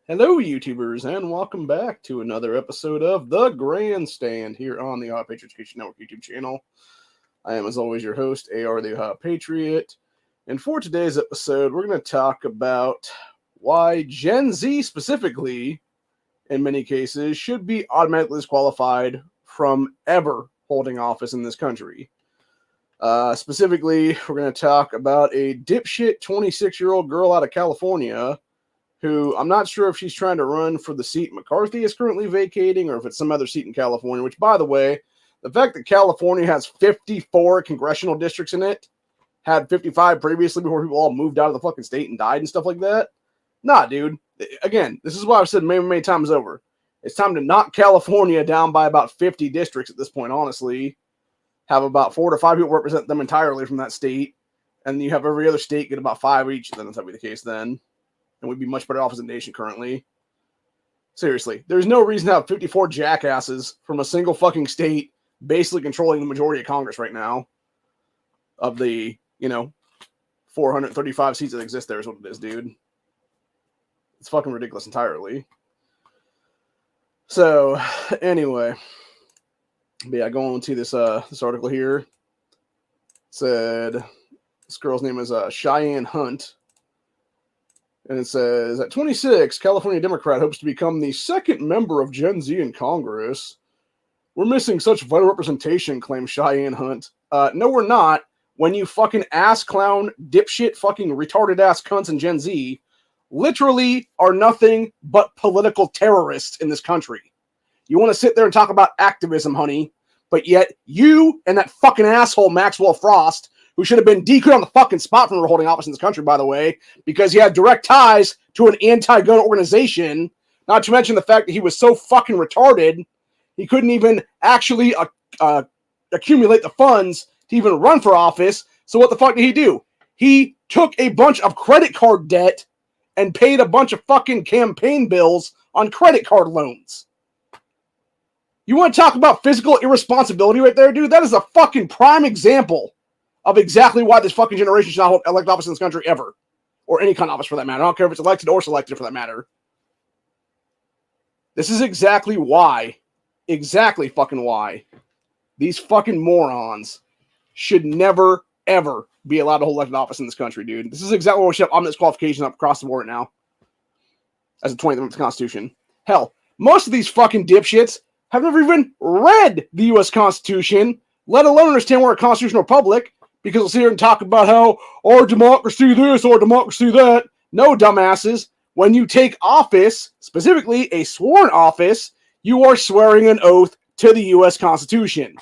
Hello, YouTubers, and welcome back to another episode of The Grandstand here on the Ohio Patriot Education Network YouTube channel. I am, as always, your host, AR the Ohio Patriot, and for today's episode, we're going to talk about why Gen Z specifically, in many cases, should be automatically disqualified from ever holding office in this country. Specifically, we're going to talk about a dipshit 26-year-old girl out of California who I'm not sure if she's trying to run for the seat McCarthy is currently vacating or if it's some other seat in California, which, by the way, the fact that California has 54 congressional districts in it, had 55 previously before people all moved out of the fucking state and died and stuff like that. Nah, dude. Again, this is what I've said many times over. It's time to knock California down by about 50 districts at this point, honestly. Have about 4 to 5 people represent them entirely from that state, and you have every other state get about 5 each, then if that would be the case then. And we'd be much better off as a nation currently. Seriously, there's no reason to have 54 jackasses from a single fucking state basically controlling the majority of Congress right now. Of the, 435 seats that exist there is what it is, dude. It's fucking ridiculous entirely. So, anyway. But yeah, going to this article here. It said, this girl's name is Cheyenne Hunt. And it says, at 26, California Democrat hopes to become the second member of Gen Z in Congress. We're missing such vital representation, claims Cheyenne Hunt. No, we're not. When you fucking ass clown, dipshit, fucking retarded ass cunts in Gen Z literally are nothing but political terrorists in this country. You want to sit there and talk about activism, honey, but yet you and that fucking asshole Maxwell Frost, who should have been DQ'd on the fucking spot from holding office in this country, by the way, because he had direct ties to an anti-gun organization, not to mention the fact that he was so fucking retarded, he couldn't even actually accumulate the funds to even run for office. So what the fuck did he do? He took a bunch of credit card debt and paid a bunch of fucking campaign bills on credit card loans. You want to talk about physical irresponsibility right there, dude? That is a fucking prime example of exactly why this fucking generation should not hold elect office in this country ever. Or any kind of office for that matter. I don't care if it's elected or selected for that matter. This is exactly why, fucking why, these fucking morons should never, ever be allowed to hold elected office in this country, dude. This is exactly what we should have automatic disqualifications up across the board right now. As a 20th Amendment to the Constitution. Hell, most of these fucking dipshits have never even read the U.S. Constitution, let alone understand we're a constitutional republic, because we'll sit here and talk about how our democracy this or democracy that. No, dumbasses. When you take office, specifically a sworn office, you are swearing an oath to the U.S. Constitution.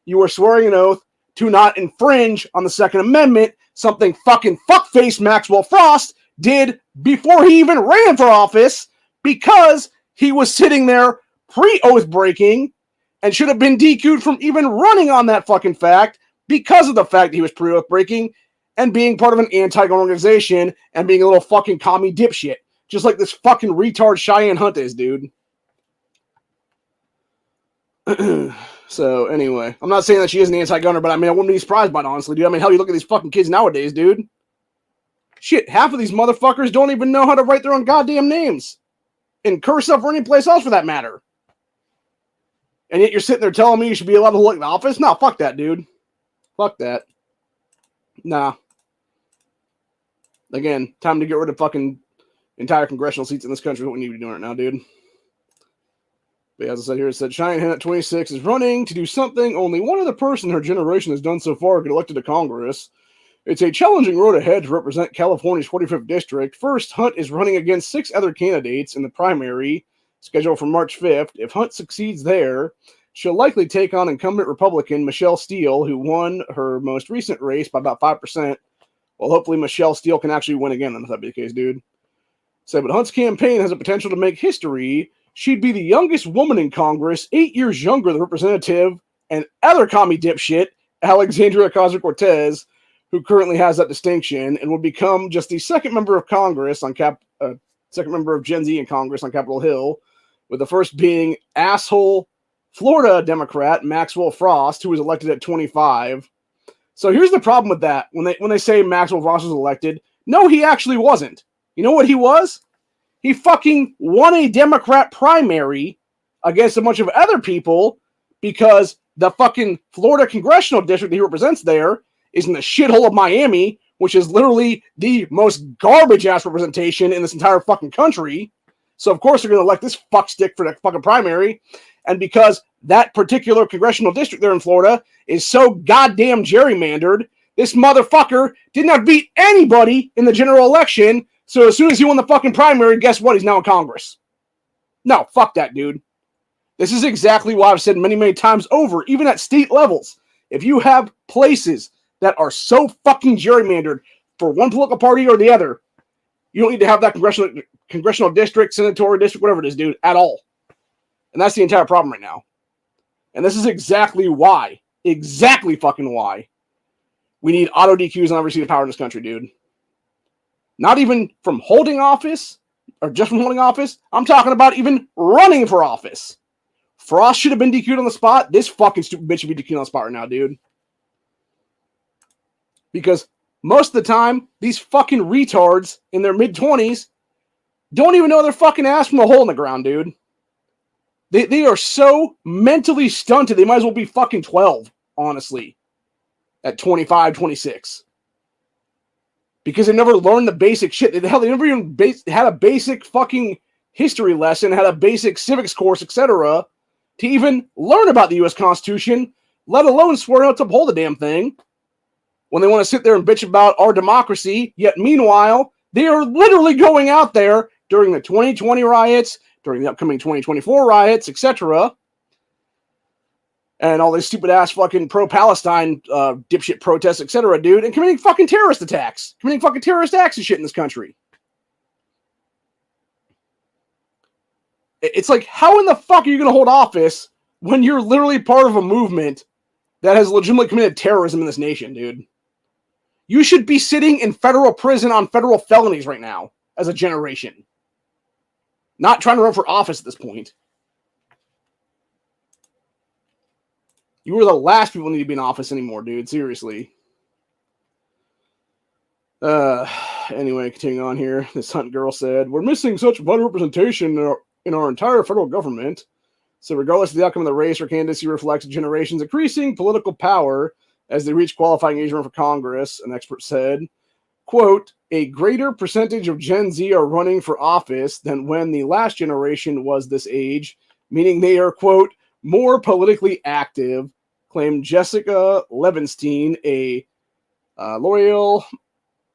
You are swearing an oath to not infringe on the Second Amendment, something fucking fuckface Maxwell Frost did before he even ran for office, because he was sitting there pre-oath breaking and should have been DQ'd from even running on that fucking fact, because of the fact that he was pre-oath breaking and being part of an anti-gun organization and being a little fucking commie dipshit. Just like this fucking retard Cheyenne Hunt is, dude. So, anyway. I'm not saying that she is an anti-gunner, but I mean, I wouldn't be surprised by it, honestly, dude. I mean, hell, you look at these fucking kids nowadays, dude. Shit, half of these motherfuckers don't even know how to write their own goddamn names. In cursive or any place else for that matter. And yet you're sitting there telling me you should be allowed to hold the office? No, fuck that, dude. Fuck that. Nah. Again, time to get rid of fucking entire congressional seats in this country. What we need to be doing right now, dude. But as I said here, it said Cheyenne Hunt at 26 is running to do something only one other person in her generation has done so far get elected to Congress. It's a challenging road ahead to represent California's 45th district. First, Hunt is running against 6 other candidates in the primary, scheduled for March 5th. If Hunt succeeds there, she'll likely take on incumbent Republican Michelle Steele, who won her most recent race by about 5%. Well, hopefully Michelle Steele can actually win again, if that be the case, dude. So, but Hunt's campaign has the potential to make history. She'd be the youngest woman in Congress, 8 years younger than Representative and other commie dipshit, Alexandria Ocasio-Cortez, who currently has that distinction, and would become just the second member of Congress on second member of Gen Z in Congress on Capitol Hill, with the first being asshole Florida Democrat Maxwell Frost, who was elected at 25. So here's the problem with that. When they say Maxwell Frost was elected, no, he actually wasn't. You know what he was? He fucking won a Democrat primary against a bunch of other people because the fucking Florida congressional district that he represents there is in the shithole of Miami, which is literally the most garbage-ass representation in this entire fucking country. So, of course, they're going to elect this fuckstick for the fucking primary. And because that particular congressional district there in Florida is so goddamn gerrymandered, this motherfucker did not beat anybody in the general election. So as soon as he won the fucking primary, guess what? He's now in Congress. No, fuck that, dude. This is exactly why I've said many, many times over, even at state levels, if you have places that are so fucking gerrymandered for one political party or the other, you don't need to have that congressional district, senatorial district, whatever it is, dude, at all. And that's the entire problem right now. And this is exactly fucking why we need auto DQs on every seat of power in this country, dude. Not even from holding office, or just from holding office. I'm talking about even running for office. Frost should have been DQ'd on the spot. This fucking stupid bitch should be DQ'd on the spot right now, dude. Because most of the time, these fucking retards in their mid-20s don't even know their fucking ass from a hole in the ground, dude. They are so mentally stunted, they might as well be fucking 12, honestly. At 25, 26. Because they never learned the basic shit. They never even had a basic fucking history lesson, had a basic civics course, etc. to even learn about the U.S. Constitution, let alone swear out to uphold the damn thing. When they want to sit there and bitch about our democracy, yet meanwhile, they are literally going out there during the 2020 riots, during the upcoming 2024 riots, etc., and all these stupid-ass fucking pro-Palestine dipshit protests, etc., dude, and committing fucking terrorist attacks. Committing fucking terrorist acts and shit in this country. It's like, how in the fuck are you going to hold office when you're literally part of a movement that has legitimately committed terrorism in this nation, dude? You should be sitting in federal prison on federal felonies right now as a generation. Not trying to run for office at this point. You are the last people who need to be in office anymore, dude. Seriously. Anyway, continuing on here. This Hunt girl said, "We're missing such vital representation in our entire federal government. So regardless of the outcome of the race, our candidacy reflects a generation's increasing political power as they reach qualifying age for Congress," an expert said. Quote, "A greater percentage of Gen Z are running for office than when the last generation was this age, meaning they are, quote, more politically active," claimed Jessica Levenstein, a Loyola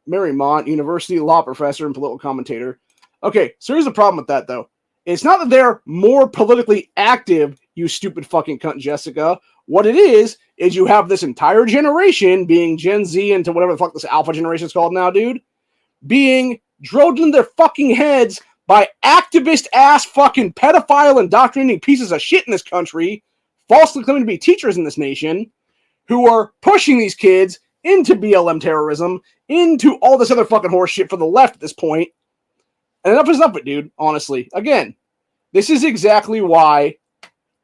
Marymount University law professor and political commentator. Okay, so here's the problem with that, though. It's not that they're more politically active, you stupid fucking cunt, Jessica. What it is you have this entire generation, being Gen Z into whatever the fuck this alpha generation is called now, dude, being drilled in their fucking heads by activist-ass fucking pedophile indoctrinating pieces of shit in this country, falsely claiming to be teachers in this nation, who are pushing these kids into BLM terrorism, into all this other fucking horse shit for the left at this point. And enough is enough of it, dude, honestly. Again, this is exactly why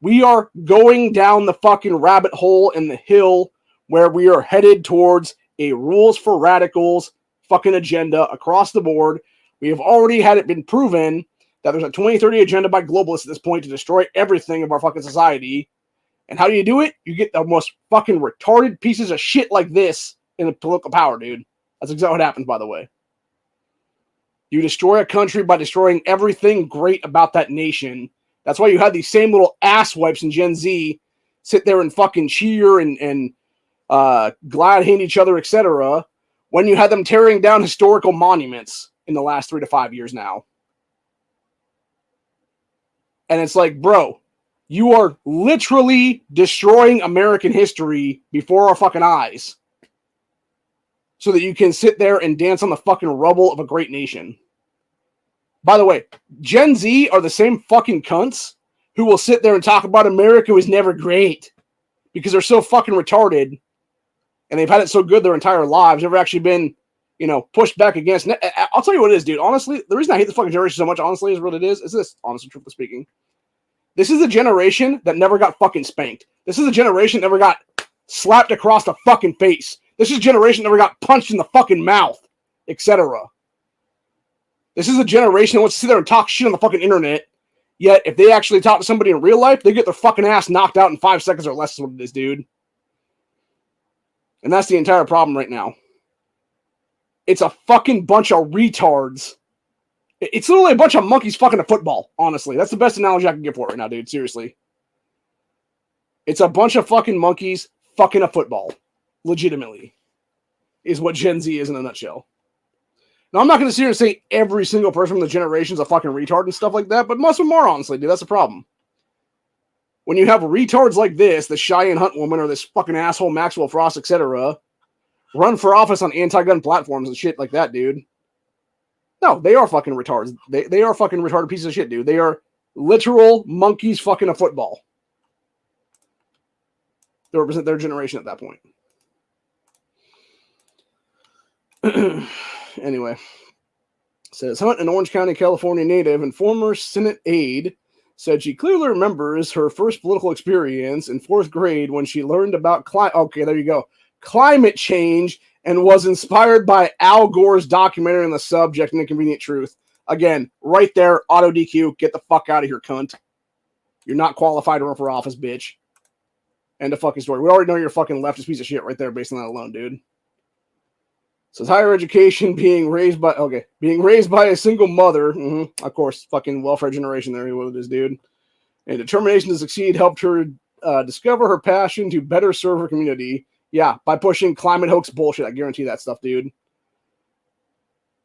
we are going down the fucking rabbit hole in the hill where we are headed towards a rules for radicals fucking agenda across the board. We have already had it been proven that there's a 2030 agenda by globalists at this point to destroy everything of our fucking society. And how do you do it? You get the most fucking retarded pieces of shit like this in the political power, dude. That's exactly what happens, by the way. You destroy a country by destroying everything great about that nation. That's why you had these same little asswipes in Gen Z sit there and fucking cheer and glad hand each other, etc., when you had them tearing down historical monuments in the last 3 to 5 years now. And it's like, bro, you are literally destroying American history before our fucking eyes so that you can sit there and dance on the fucking rubble of a great nation. By the way, Gen Z are the same fucking cunts who will sit there and talk about America was never great because they're so fucking retarded and they've had it so good their entire lives, never actually been, pushed back against. I'll tell you what it is, dude. Honestly, the reason I hate this fucking generation so much, honestly, is what it is this, honestly, truthfully speaking. This is a generation that never got fucking spanked. This is a generation that never got slapped across the fucking face. This is a generation that never got punched in the fucking mouth, etc. This is a generation that wants to sit there and talk shit on the fucking internet. Yet, if they actually talk to somebody in real life, they get their fucking ass knocked out in 5 seconds or less is what it is, dude. And that's the entire problem right now. It's a fucking bunch of retards. It's literally a bunch of monkeys fucking a football, honestly. That's the best analogy I can give for it right now, dude. Seriously. It's a bunch of fucking monkeys fucking a football. Legitimately. Is what Gen Z is in a nutshell. Now, I'm not going to sit here and say every single person from the generation's a fucking retard and stuff like that, but most of them are, honestly, dude. That's the problem. When you have retards like this, the Cheyenne Hunt woman or this fucking asshole Maxwell Frost, etc., run for office on anti-gun platforms and shit like that, dude. No, they are fucking retards. They are fucking retarded pieces of shit, dude. They are literal monkeys fucking a football. They represent their generation at that point. Anyway, it says Hunt, an Orange County, California native and former Senate aide, said she clearly remembers her first political experience in 4th grade when she learned about climate change and was inspired by Al Gore's documentary on the subject, An Inconvenient Truth. Again, right there, auto DQ, get the fuck out of here, cunt. You're not qualified to run for office, bitch. End of fucking story. We already know you're a fucking leftist piece of shit right there based on that alone, dude. Says higher education being raised by a single mother. Of course, fucking welfare generation there, what it is, dude. And determination to succeed helped her discover her passion to better serve her community. Yeah, by pushing climate hoax bullshit. I guarantee that stuff, dude.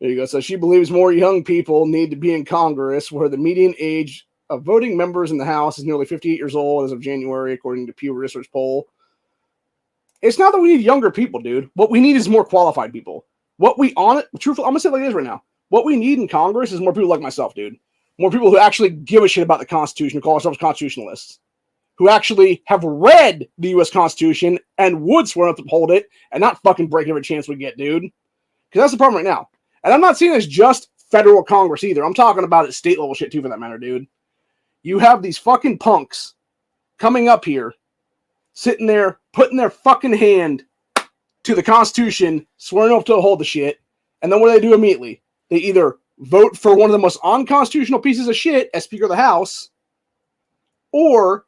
There you go. So she believes more young people need to be in Congress, where the median age of voting members in the House is nearly 58 years old as of January, according to Pew Research poll. It's not that we need younger people, dude. What we need is more qualified people. Truthfully, I'm going to say it like this right now. What we need in Congress is more people like myself, dude. More people who actually give a shit about the Constitution, who call ourselves constitutionalists. Who actually have read the U.S. Constitution and would swear up to uphold it and not fucking break every chance we get, dude. Because that's the problem right now. And I'm not saying it's just federal Congress either. I'm talking about it state level shit too, for that matter, dude. You have these fucking punks coming up here, sitting there, putting their fucking hand to the Constitution, swearing up to hold the shit, and then what do they do immediately? They either vote for one of the most unconstitutional pieces of shit as Speaker of the House, or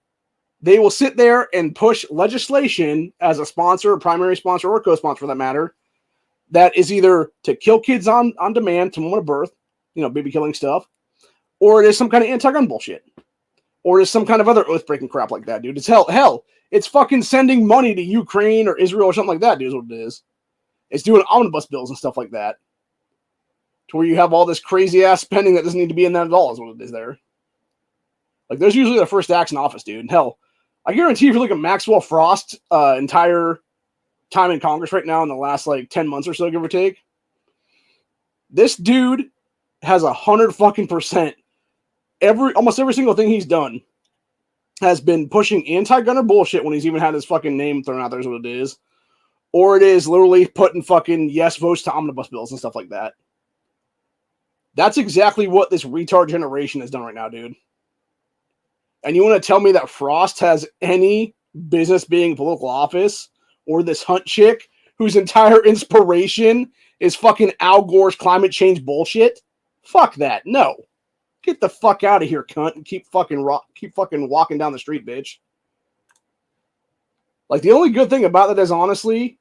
they will sit there and push legislation as a sponsor, primary sponsor, or co-sponsor for that matter, that is either to kill kids on demand to moment of birth, baby killing stuff, or it is some kind of anti-gun bullshit. Or it is some kind of other oath-breaking crap like that, dude. It's hell, it's fucking sending money to Ukraine or Israel or something like that, dude, is what it is. It's doing omnibus bills and stuff like that. To where you have all this crazy-ass spending that doesn't need to be in that at all is what it is there. Like, there's usually the first acts in office, dude. Hell, I guarantee if you look at Maxwell Frost's entire time in Congress right now in the last, 10 months or so, give or take, this dude has 100% almost every single thing he's done has been pushing anti-gunner bullshit when he's even had his fucking name thrown out there is what it is. Or it is literally putting fucking yes votes to omnibus bills and stuff like that. That's exactly what this retard generation has done right now, dude. And you want to tell me that Frost has any business being in political office, or this Hunt chick whose entire inspiration is fucking Al Gore's climate change bullshit? Fuck that. No. Get the fuck out of here, cunt, and keep fucking walking down the street, bitch. Like, the only good thing about that is, honestly,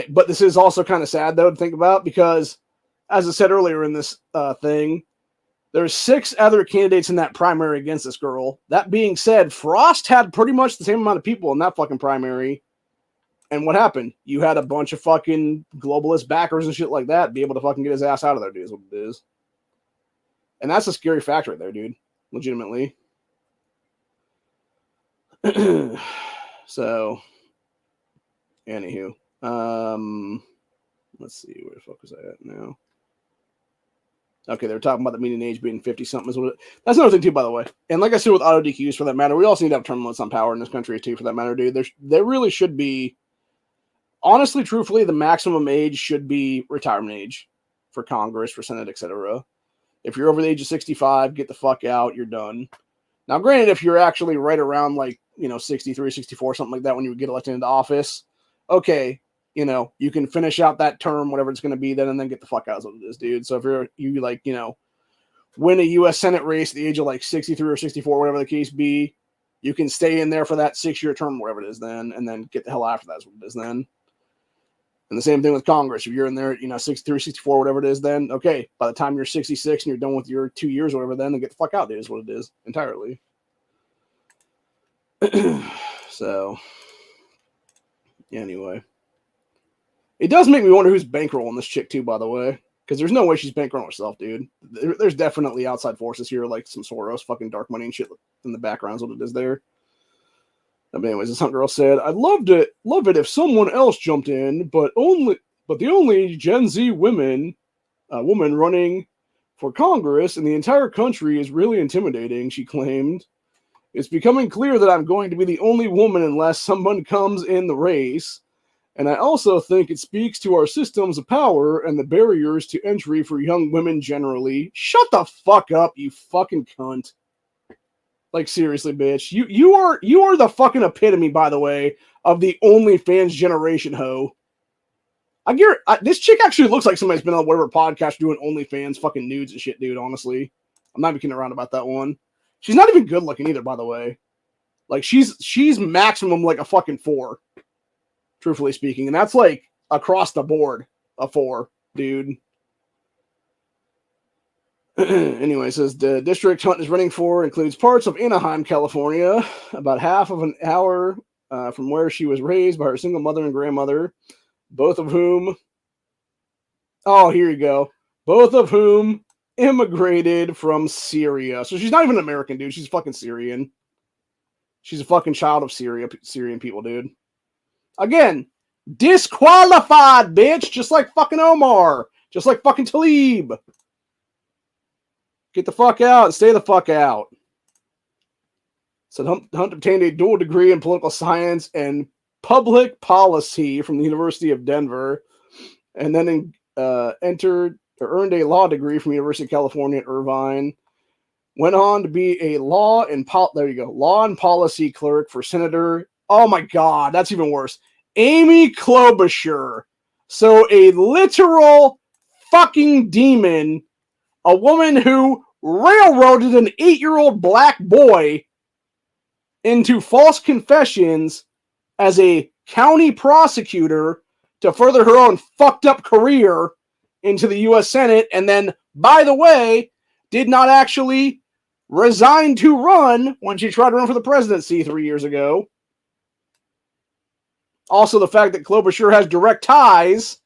but this is also kind of sad, though, to think about, because, as I said earlier in this thing, there's 6 other candidates in that primary against this girl. That being said, Frost had pretty much the same amount of people in that fucking primary. And what happened? You had a bunch of fucking globalist backers and shit like that be able to fucking get his ass out of there, dude, is what it is. And that's a scary fact right there, dude. Legitimately. So, anywho. Let's see. Where the fuck was I at now? Okay, they're talking about the median age being 50-something. That's another thing, too, by the way. And like I said with auto DQs, for that matter, we also need to have term limits on power in this country, too, for that matter, dude. There really should be, honestly, truthfully, the maximum age should be retirement age for Congress, for Senate, etc. If you're over the age of 65, get the fuck out. You're done. Now, granted, if you're actually right around 63, 64, something like that when you get elected into office, okay, you can finish out that term, whatever it's going to be then, and then get the fuck out is what it is, dude. So if you win a U.S. Senate race at the age of like 63 or 64, whatever the case be, you can stay in there for that 6-year term, whatever it is then, and then get the hell after that is what it is then. And the same thing with Congress. If you're in there, 63, 64, whatever it is then, okay, by the time you're 66 and you're done with your 2 years or whatever then get the fuck out. It is what it is entirely. So, anyway. It does make me wonder who's bankrolling this chick too, by the way. Because there's no way she's bankrolling herself, dude. There's definitely outside forces here, like some Soros, fucking dark money and shit in the background is what it is there. But anyways, this hunt girl said, I'd love it if someone else jumped in, but the only Gen Z woman running for Congress in the entire country is really intimidating, she claimed. It's becoming clear that I'm going to be the only woman unless someone comes in the race. And I also think it speaks to our systems of power and the barriers to entry for young women generally. Shut the fuck up, you fucking cunt. Like, seriously, bitch. You are the fucking epitome, by the way, of the OnlyFans generation, hoe. This chick actually looks like somebody's been on whatever podcast doing OnlyFans fucking nudes and shit, dude, honestly. I'm not even kidding around about that one. She's not even good looking either, by the way. Like, she's maximum like a fucking 4. Truthfully speaking. And that's like across the board a 4, dude. Anyway, it says the district Hunt is running for includes parts of Anaheim, California, about half of an hour from where she was raised by her single mother and grandmother, both of whom, here you go, both of whom immigrated from Syria. So she's not even American, dude. She's fucking Syrian. She's a fucking child of Syrian people, dude. Again, disqualified, bitch, just like fucking Omar, just like fucking Talib. Get the fuck out and stay the fuck out. So Hunt obtained a dual degree in political science and public policy from the University of Denver, and then earned a law degree from the University of California at Irvine. Went on to be a law and policy clerk for Senator. Oh my God, that's even worse. Amy Klobuchar. So a literal fucking demon, a woman who railroaded an 8-year-old black boy into false confessions as a county prosecutor to further her own fucked up career into the U.S. Senate, and then, by the way, did not actually resign to run when she tried to run for the presidency 3 years ago. Also, the fact that Klobuchar has direct ties.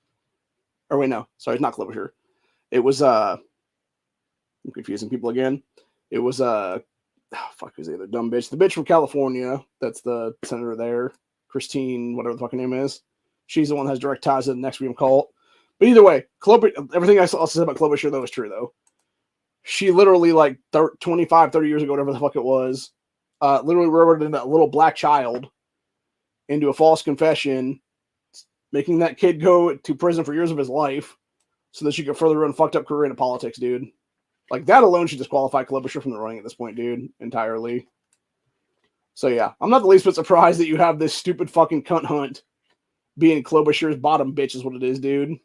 Or wait, no. Sorry, it's not Klobuchar. It was, I'm confusing people again. It was, who's the other dumb bitch? The bitch from California. That's the senator there. Christine, whatever the fucking name is. She's the one that has direct ties to the next freedom cult. But either way, everything I said about Klobuchar, though, is true, though. She literally, like, 25, 30 years ago, whatever the fuck it was, literally railroaded that little black child into a false confession, making that kid go to prison for years of his life so that she could further run fucked up career into politics, dude. Like, that alone should disqualify Klobuchar from the running at this point, dude, entirely. So, yeah, I'm not the least bit surprised that you have this stupid fucking cunt Hunt being Klobuchar's bottom bitch is what it is, dude.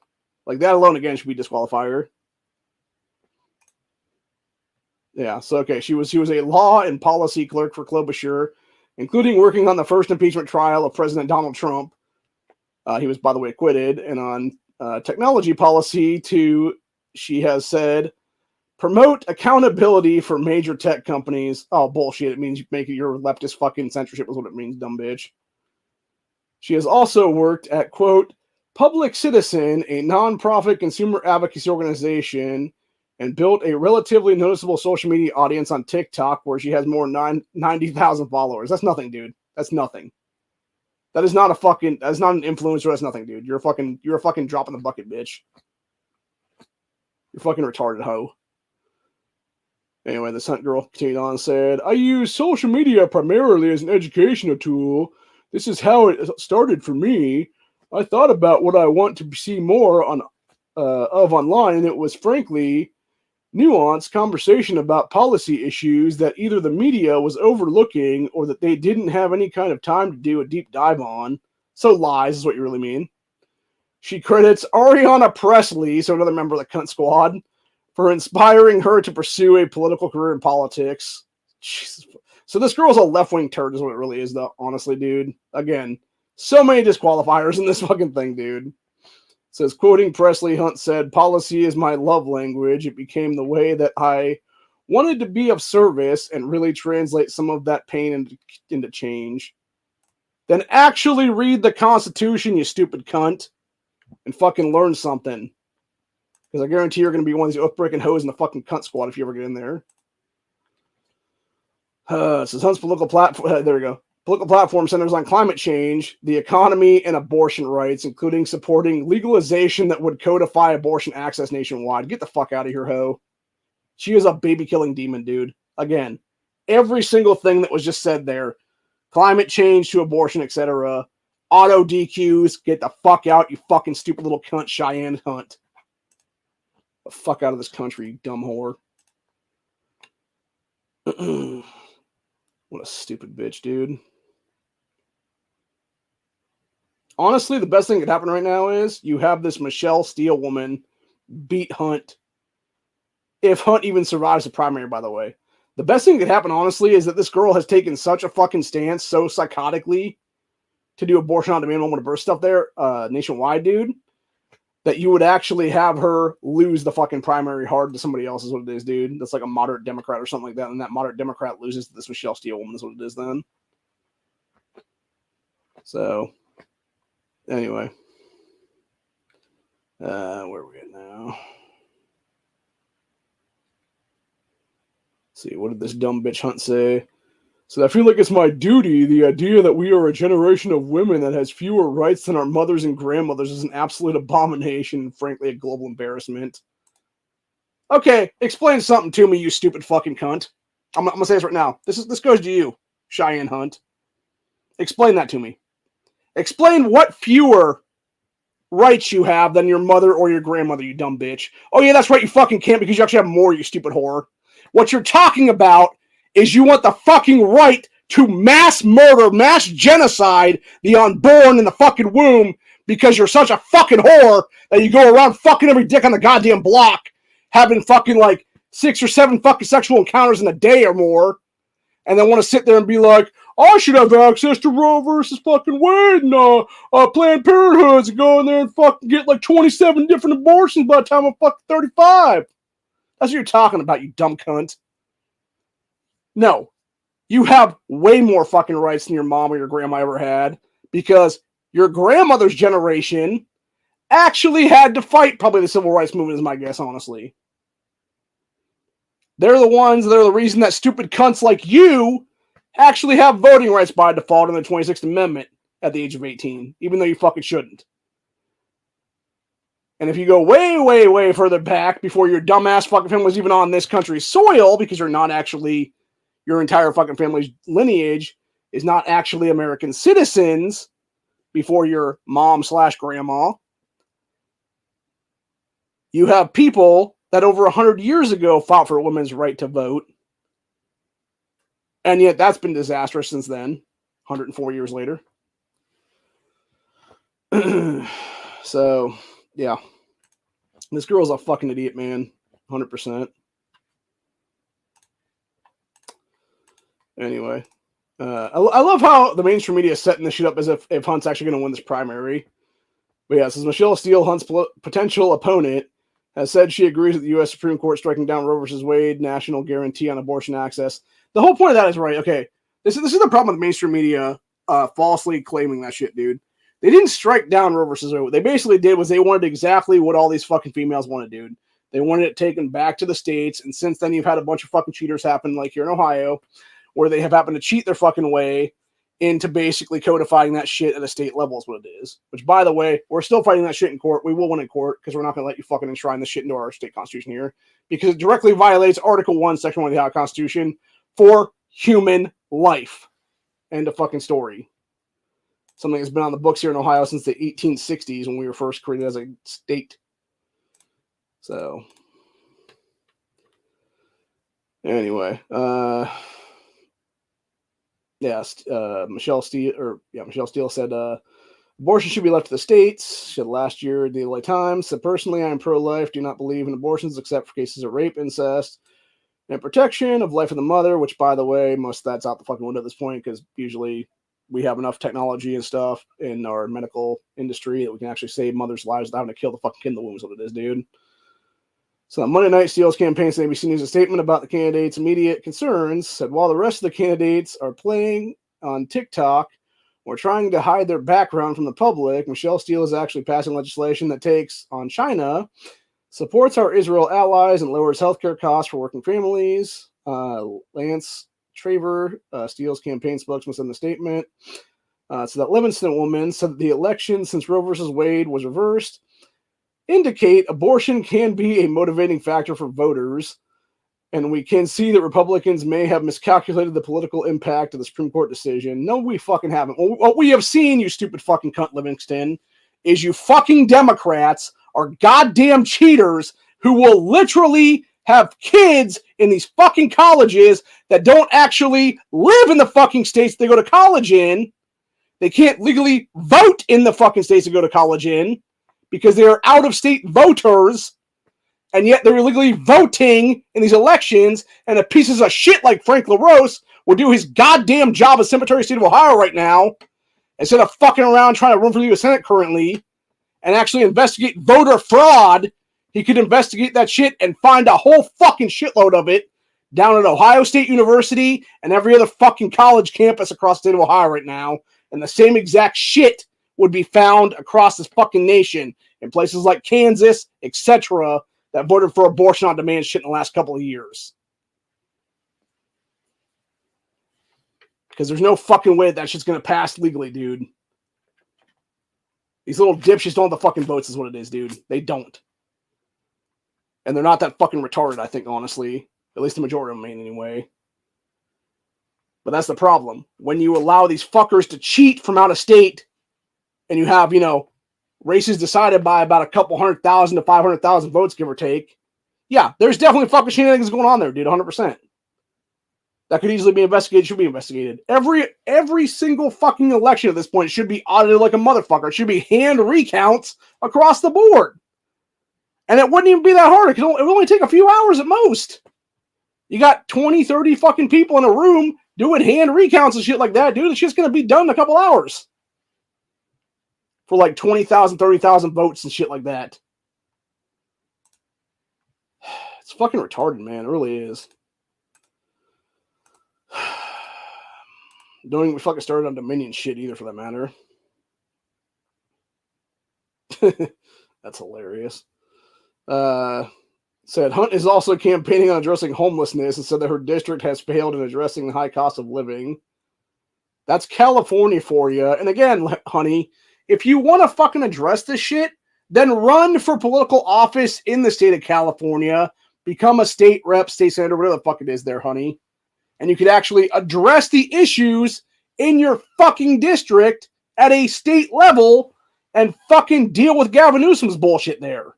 Like, that alone, again, should be disqualifier. Yeah, so, okay, she was a law and policy clerk for Klobuchar, including working on the first impeachment trial of President Donald Trump. He was, by the way, acquitted. And on technology policy, she has said, promote accountability for major tech companies. Oh, bullshit. It means making your leftist fucking censorship is what it means, dumb bitch. She has also worked at, quote, Public Citizen, a nonprofit consumer advocacy organization, and built a relatively noticeable social media audience on TikTok where she has more than 90,000 followers. That's nothing, dude. That's nothing. That's not an influencer. That's nothing, dude. You're a fucking drop in the bucket, bitch. You're fucking retarded, hoe. Anyway, the Hunt girl continued on and said, I use social media primarily as an educational tool. This is how it started for me. I thought about what I want to see more of online, and it was frankly nuanced conversation about policy issues that either the media was overlooking or that they didn't have any kind of time to do a deep dive on. So lies is what you really mean. She credits Ariana Presley, so another member of the cunt squad, for inspiring her to pursue a political career in politics. Jesus. So this girl's a left-wing turd is what it really is, though, honestly, dude. Again, so many disqualifiers in this fucking thing, dude. It says, quoting Presley, Hunt said, policy is my love language. It became the way that I wanted to be of service and really translate some of that pain into change. Then actually read the Constitution, you stupid cunt, and fucking learn something. Because I guarantee you're going to be one of these oath-breaking hoes in the fucking cunt squad if you ever get in there. It says Hunt's political platform. There we go. Political platform centers on climate change, the economy, and abortion rights, including supporting legalization that would codify abortion access nationwide. Get the fuck out of here, ho. She is a baby-killing demon, dude. Again, every single thing that was just said there, climate change to abortion, etc., auto DQs, get the fuck out, you fucking stupid little cunt, Cheyenne Hunt. The fuck out of this country, you dumb whore. What a stupid bitch, dude. Honestly, the best thing that could happen right now is you have this Michelle Steele woman beat Hunt. If Hunt even survives the primary, by the way. The best thing that could happen, honestly, is that this girl has taken such a fucking stance so psychotically to do abortion on demand moment of birth stuff there, nationwide, dude, that you would actually have her lose the fucking primary hard to somebody else is what it is, dude. That's like a moderate Democrat or something like that, and that moderate Democrat loses to this Michelle Steele woman is what it is then. So, anyway. Where are we at now? Let's see, what did this dumb bitch Hunt say? So I feel like it's my duty. The idea that we are a generation of women that has fewer rights than our mothers and grandmothers is an absolute abomination and frankly a global embarrassment. Okay, explain something to me, you stupid fucking cunt. I'm gonna say this right now. This goes to you, Cheyenne Hunt. Explain that to me. Explain what fewer rights you have than your mother or your grandmother, you dumb bitch. Oh yeah, that's right, you fucking can't because you actually have more, you stupid whore. What you're talking about is you want the fucking right to mass murder, mass genocide the unborn in the fucking womb because you're such a fucking whore that you go around fucking every dick on the goddamn block, having fucking like 6 or 7 fucking sexual encounters in a day or more, and then want to sit there and be like, I should have access to Roe versus fucking Wade and Planned Parenthoods and go in there and fucking get like 27 different abortions by the time I'm fucking 35. That's what you're talking about, you dumb cunt. No, you have way more fucking rights than your mom or your grandma ever had because your grandmother's generation actually had to fight probably the civil rights movement is my guess, honestly. They're the ones that are the reason that stupid cunts like you actually have voting rights by default in the 26th Amendment at the age of 18, even though you fucking shouldn't. And if you go way, way, way further back before your dumbass fucking family was even on this country's soil because you're not actually, your entire fucking family's lineage is not actually American citizens before your mom/grandma, you have people that over 100 years ago fought for a women's right to vote. And yet that's been disastrous since then, 104 years later. So, yeah. This girl's a fucking idiot, man. 100%. Anyway. I love how the mainstream media is setting this shit up as if Hunt's actually going to win this primary. But yeah, it says Michelle Steele, Hunt's potential opponent, has said she agrees with the U.S. Supreme Court striking down Roe v. Wade national guarantee on abortion access. The whole point of that is right. Okay, this is the problem with mainstream media falsely claiming that shit, dude. They didn't strike down Roe v. Wade. What they basically did was they wanted exactly what all these fucking females wanted, dude. They wanted it taken back to the states, and since then you've had a bunch of fucking cheaters happen, like here in Ohio, where they have happened to cheat their fucking way into basically codifying that shit at a state level is what it is. Which, by the way, we're still fighting that shit in court. We will win in court because we're not going to let you fucking enshrine this shit into our state constitution here because it directly violates Article 1, Section 1 of the Ohio Constitution for human life. End of fucking story. Something that's been on the books here in Ohio since the 1860s when we were first created as a state. So, anyway, Michelle Steele said Abortion should be left to the states. She said last year, the LA Times said, personally, I am pro-life, do not believe in abortions except for cases of rape, incest, and protection of life of the mother, which, by the way, most of that's out the fucking window at this point because usually we have enough technology and stuff in our medical industry that we can actually save mothers' lives without having to kill the fucking kid in the womb is what it is, dude. So on Monday night, Steele's campaign said ABC News a statement about the candidates' immediate concerns, said while the rest of the candidates are playing on TikTok or trying to hide their background from the public, Michelle Steele is actually passing legislation that takes on China, supports our Israel allies, and lowers healthcare costs for working families. Lance Traver, Steele's campaign spokesman, said in the statement. So that Livingston woman said that the election since Roe versus Wade was reversed indicate abortion can be a motivating factor for voters, and we can see that Republicans may have miscalculated the political impact of the Supreme Court decision. No, we fucking haven't. What we have seen, you stupid fucking cunt Livingston, is you fucking Democrats are goddamn cheaters who will literally have kids in these fucking colleges that don't actually live in the fucking states they go to college in. They can't legally vote in the fucking states they go to college in because they are out-of-state voters, and yet they're illegally voting in these elections, and the pieces of shit like Frank LaRose will do his goddamn job as Secretary of State of Ohio right now, instead of fucking around trying to run for the U.S. Senate currently, and actually investigate voter fraud. He could investigate that shit and find a whole fucking shitload of it down at Ohio State University and every other fucking college campus across the state of Ohio right now, and the same exact shit would be found across this fucking nation in places like Kansas, etc., that voted for abortion on demand shit in the last couple of years. Because there's no fucking way that shit's going to pass legally, dude. These little dipshits don't have the fucking votes is what it is, dude. They don't. And they're not that fucking retarded, I think, honestly. At least the majority of them ain't anyway. But that's the problem. When you allow these fuckers to cheat from out of state, and you have, races decided by about a couple 100,000 to 500,000 votes, give or take. Yeah, there's definitely fucking shenanigans going on there, dude, 100%. That could easily be investigated, should be investigated. Every single fucking election at this point should be audited like a motherfucker. It should be hand recounts across the board. And it wouldn't even be that hard. It would only take a few hours at most. You got 20, 30 fucking people in a room doing hand recounts and shit like that, dude. It's just going to be done in a couple hours. For like 20,000, 30,000 votes and shit like that. It's fucking retarded, man. It really is. Don't even fucking start on Dominion shit either, for that matter. That's hilarious. Said Hunt is also campaigning on addressing homelessness and said that her district has failed in addressing the high cost of living. That's California for you. And again, honey, if you want to fucking address this shit, then run for political office in the state of California. Become a state rep, state senator, whatever the fuck it is there, honey. And you could actually address the issues in your fucking district at a state level and fucking deal with Gavin Newsom's bullshit there.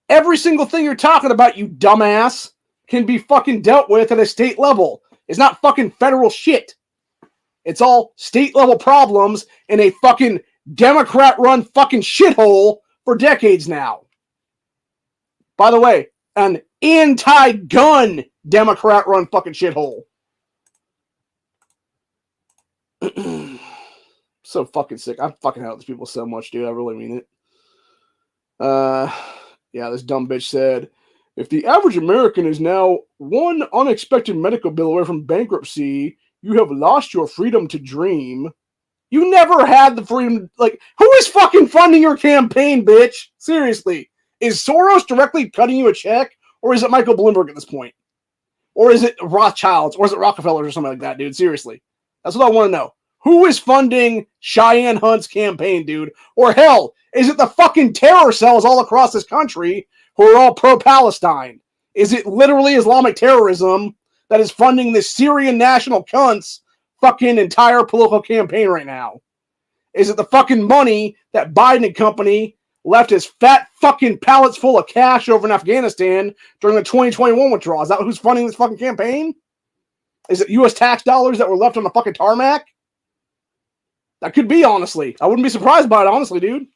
Every single thing you're talking about, you dumbass, can be fucking dealt with at a state level. It's not fucking federal shit. It's all state level problems in a fucking Democrat-run fucking shithole for decades now. By the way, an anti-gun Democrat-run fucking shithole. So fucking sick. I fucking hate these people so much, dude. I really mean it. Yeah, this dumb bitch said, if the average American is now one unexpected medical bill away from bankruptcy, you have lost your freedom to dream. You never had the freedom. Like, who is fucking funding your campaign, bitch? Seriously. Is Soros directly cutting you a check? Or is it Michael Bloomberg at this point? Or is it Rothschilds? Or is it Rockefellers or something like that, dude? Seriously. That's what I want to know. Who is funding Cheyenne Hunt's campaign, dude? Or hell, is it the fucking terror cells all across this country who are all pro-Palestine? Is it literally Islamic terrorism that is funding this Syrian national cunt's fucking entire political campaign right now? Is it the fucking money that Biden and company left his fat fucking pallets full of cash over in Afghanistan during the 2021 withdrawal? Is that who's funding this fucking campaign? Is it U.S. tax dollars that were left on the fucking tarmac? That could be, honestly. I wouldn't be surprised by it, honestly, dude.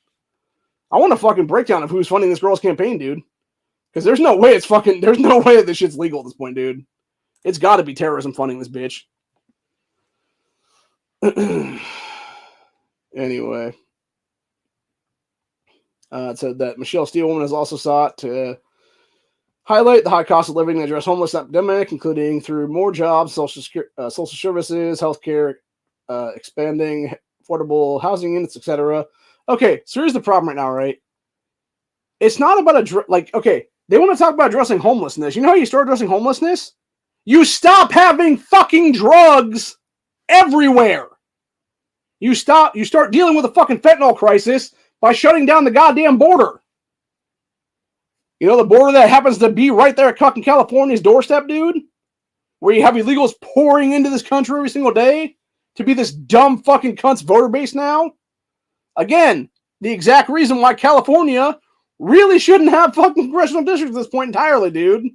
I want a fucking breakdown of who's funding this girl's campaign, dude. Because there's no way there's no way this shit's legal at this point, dude. It's got to be terrorism funding this bitch. Anyway. It said that Michelle Steelwoman has also sought to highlight the high cost of living and address homeless epidemic, including through more jobs, social services, healthcare, expanding affordable housing units, etc. Okay, so here's the problem right now, right? It's not about okay, they want to talk about addressing homelessness. You know how you start addressing homelessness? You stop having fucking drugs everywhere. You start dealing with the fucking fentanyl crisis by shutting down the goddamn border. You know, the border that happens to be right there at fucking California's doorstep, dude? Where you have illegals pouring into this country every single day to be this dumb fucking cunt's voter base now? Again, the exact reason why California really shouldn't have fucking congressional districts at this point entirely, dude.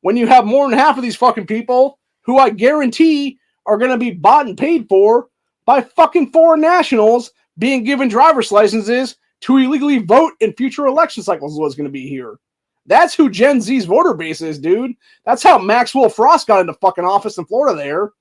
When you have more than half of these fucking people who I guarantee are going to be bought and paid for by fucking foreign nationals being given driver's licenses to illegally vote in future election cycles is what's going to be here. That's who Gen Z's voter base is, dude. That's how Maxwell Frost got into fucking office in Florida there.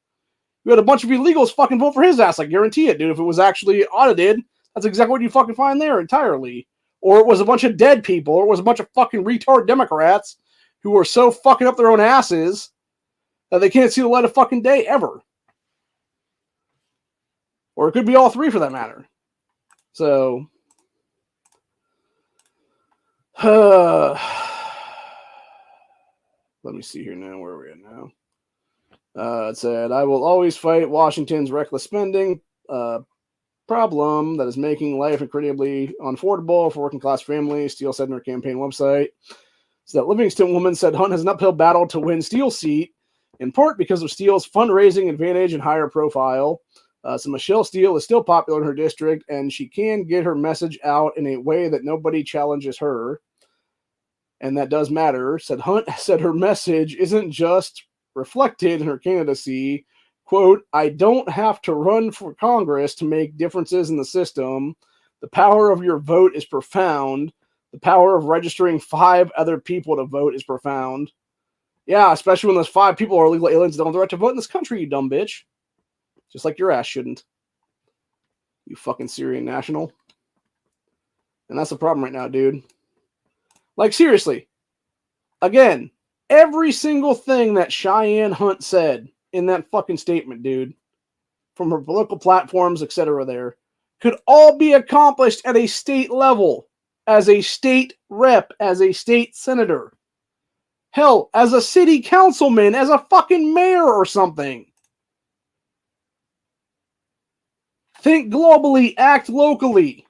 You had a bunch of illegals fucking vote for his ass, I guarantee it, dude. If it was actually audited, that's exactly what you fucking find there entirely. Or it was a bunch of dead people, or it was a bunch of fucking retard Democrats who are so fucking up their own asses that they can't see the light of fucking day ever. Or it could be all three for that matter. So, let me see here now. Where are we at now? It said, I will always fight Washington's reckless spending problem that is making life incredibly unaffordable for working class families, Steele said in her campaign website. So that Livingston woman said Hunt has an uphill battle to win Steele's seat, in part because of Steele's fundraising advantage and higher profile. So Michelle Steele is still popular in her district, and she can get her message out in a way that nobody challenges her. And that does matter. Said Hunt said her message isn't just reflected in her candidacy. Quote, I don't have to run for Congress to make differences in the system. The power of your vote is profound. The power of registering 5 other people to vote is profound. Yeah, especially when those 5 people are illegal aliens that don't have the right to vote in this country, you dumb bitch. Just like your ass shouldn't. You fucking Syrian national. And that's the problem right now, dude. Like, seriously. Again, every single thing that Cheyenne Hunt said in that fucking statement, dude, from her political platforms, etc. there, could all be accomplished at a state level, as a state rep, as a state senator. Hell, as a city councilman, as a fucking mayor or something. Think globally, act locally.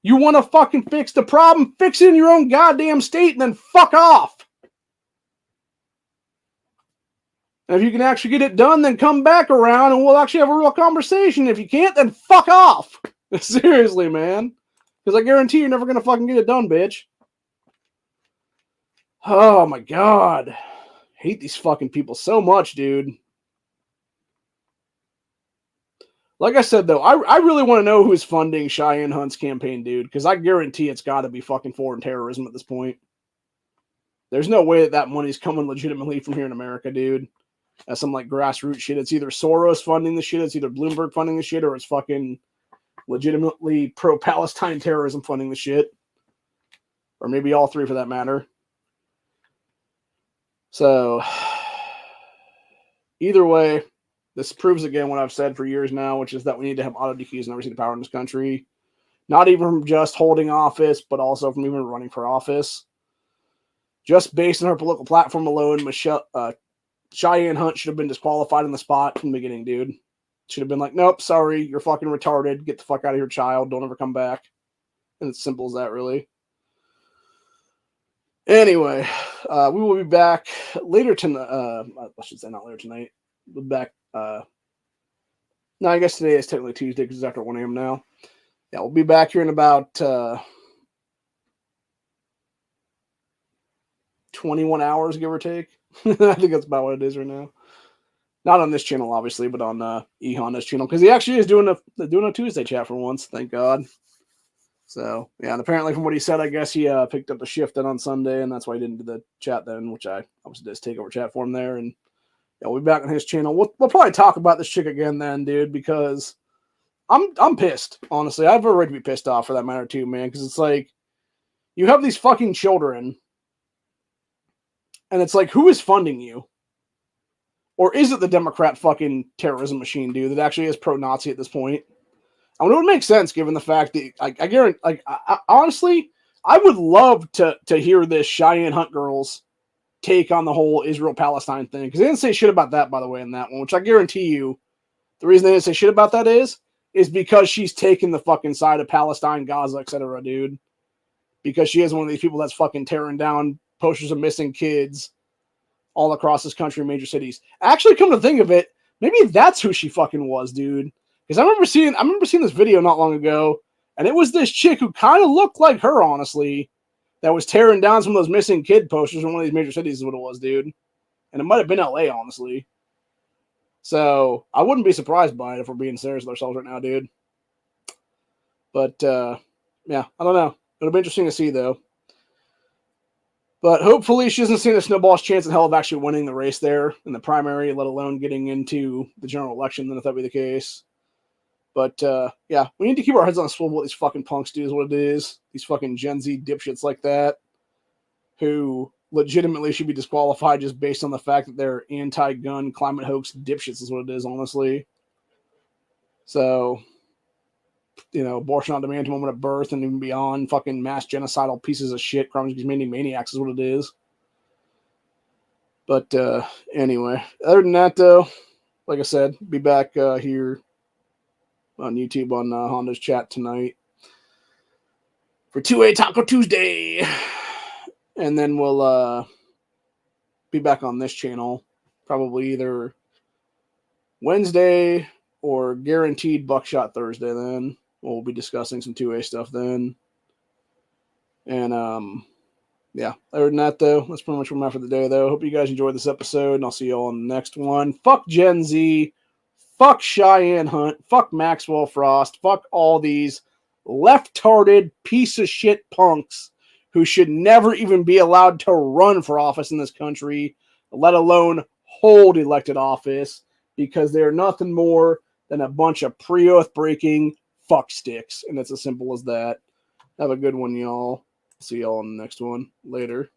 You want to fucking fix the problem? Fix it in your own goddamn state and then fuck off. And if you can actually get it done, then come back around and we'll actually have a real conversation. If you can't, then fuck off. Seriously, man. Because I guarantee you're never going to fucking get it done, bitch. Oh my god. Hate these fucking people so much, dude. Like I said, though, I really want to know who's funding Cheyenne Hunt's campaign, dude. Because I guarantee it's got to be fucking foreign terrorism at this point. There's no way that money's coming legitimately from here in America, dude. As some like grassroots shit. It's either Soros funding the shit, it's either Bloomberg funding the shit, or it's fucking legitimately pro-Palestine terrorism funding the shit. Or maybe all three for that matter. So, either way, this proves again what I've said for years now, which is that we need to have auto DQs in every single power in this country. Not even from just holding office, but also from even running for office. Just based on her political platform alone, Cheyenne Hunt should have been disqualified in the spot from the beginning, dude. Should have been like, nope, sorry, you're fucking retarded. Get the fuck out of here, child. Don't ever come back. And it's simple as that, really. Anyway, we will be back later tonight. I should say not later tonight. We'll be back. No, I guess today is technically Tuesday because it's after 1 a.m. now. Yeah, we'll be back here in about 21 hours, give or take. I think that's about what it is right now. Not on this channel, obviously, but on E Honda's channel, because he actually is doing a Tuesday chat for once. Thank God. So yeah, and apparently from what he said, I guess he picked up the shift then on Sunday, and that's why he didn't do the chat then, which I obviously did take over chat for him there. And yeah, we'll be back on his channel. We'll probably talk about this chick again then, dude, because I'm pissed. Honestly, I have a right to be pissed off for that matter too, man. Because it's like you have these fucking children, and it's like, who is funding you? Or is it the Democrat fucking terrorism machine, dude, that actually is pro-Nazi at this point? I mean, it would make sense given the fact that I guarantee, like, honestly, I would love to hear this Cheyenne Hunt girls take on the whole Israel-Palestine thing, because they didn't say shit about that, by the way, in that one, which I guarantee you, the reason they didn't say shit about that is because she's taking the fucking side of Palestine, Gaza, etc., dude. Because she is one of these people that's fucking tearing down posters of missing kids all across this country in major cities. Actually, come to think of it, maybe that's who she fucking was, dude. Because I remember seeing this video not long ago, and it was this chick who kind of looked like her, honestly, that was tearing down some of those missing kid posters in one of these major cities is what it was, dude. And it might have been LA, honestly. So I wouldn't be surprised by it if we're being serious with ourselves right now, dude. But yeah, I don't know. It'll be interesting to see, though. But hopefully she doesn't see the snowball's chance in hell of actually winning the race there in the primary, let alone getting into the general election, then if that be the case. But yeah, we need to keep our heads on a swivel with these fucking punks, dude, is what it is. These fucking Gen Z dipshits like that who legitimately should be disqualified just based on the fact that they're anti-gun climate hoax dipshits is what it is, honestly. So, you know, abortion on demand to moment of birth and even beyond, fucking mass genocidal pieces of shit, crimes against maniacs is what it is. But anyway, other than that, though, like I said, be back here on YouTube on Honda's chat tonight for 2A Taco Tuesday. And then we'll be back on this channel probably either Wednesday or guaranteed Buckshot Thursday then. We'll be discussing some 2A stuff then. And yeah, other than that, though, that's pretty much what I'm at for the day, though. Hope you guys enjoyed this episode, and I'll see you all in the next one. Fuck Gen Z. Fuck Cheyenne Hunt. Fuck Maxwell Frost. Fuck all these left-hearted piece of shit punks who should never even be allowed to run for office in this country, let alone hold elected office, because they're nothing more than a bunch of pre-oath breaking fucksticks. And it's as simple as that. Have a good one, y'all. See y'all in the next one. Later.